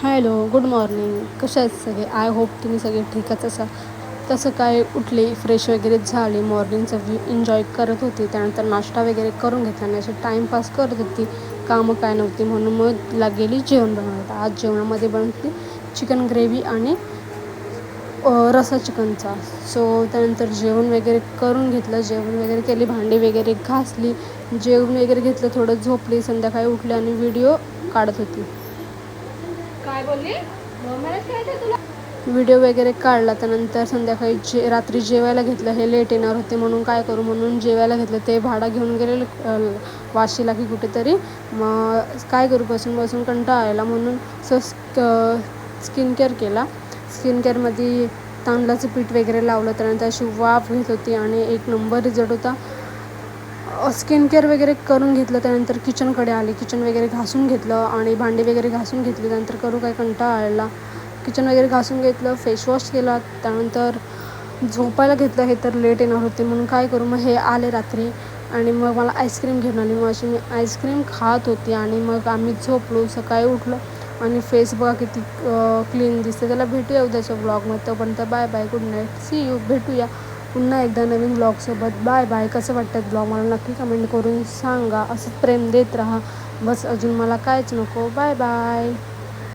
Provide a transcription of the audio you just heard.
Hello, good morning. कशा आहेत सगळे? आय होप तुम्ही सगळे ठीकच असाल. तसं काय उठले, फ्रेश वगैरे झाले, मॉर्निंगचा व्ह्यू एन्जॉय करत होती. त्यानंतर नाश्ता वगैरे करून घेतला आणि असे टाईमपास करत होती. कामं काय नव्हती म्हणून मग गेली जेवण बनवायला. आज जेवणामध्ये बनवली चिकन ग्रेव्ही आणि रस्सा चिकनचा. सो त्यानंतर जेवण वगैरे करून घेतलं, जेवण वगैरे केली, भांडी वगैरे घासली, जेवण वगैरे घेतलं, थोडं झोपली, संध्याकाळी उठले आणि व्हिडिओ काढत होती. काय बोलली? तुला व्हिडिओ वगैरे काढला. त्यानंतर संध्याकाळी रात्री जेवायला घेतलं. हे लेट येणार होते म्हणून काय करू म्हणून जेवायला घेतलं. ते भाडा घेऊन गेलेलं वाशीला की कुठेतरी. मग काय करू, बसून बसून कंटाळा आला म्हणून स्किन केअर केला. स्किन केअरमध्ये तांदळाचं पीठ वगैरे लावलं. त्यानंतर अशी वाफ घेत होती आणि एक नंबर रिझल्ट होता. स्किन केअर वगैरे करून घेतलं. त्यानंतर किचनकडे आले, किचन वगैरे घासून घेतलं आणि भांडी वगैरे घासून घेतली. त्यानंतर करू काय कंटाळा आला. किचन वगैरे घासून घेतलं, फेसवॉश केला. त्यानंतर झोपायला घेतलं. हे तर लेट येणार होते म्हणून काय करू, मग हे आले रात्री आणि मग मला आईस्क्रीम घेऊन आली. मग अशी मी आईस्क्रीम खात होती आणि मग आम्ही झोपलो. सकाळी उठलो आणि फेस बघा किती क्लीन दिसते. त्याला भेटूया उद्याच्या ब्लॉगमध्ये. तोपर्यंत bye bye, good night, see you. भेटूया पुन्हा एकदा नवीन ब्लॉगसोबत. Bye bye. कसं वाटतं ब्लॉग मला नक्की कमेंट करून सांगा. असं प्रेम देत राहा, बस अजून मला काहीच नको. Bye bye.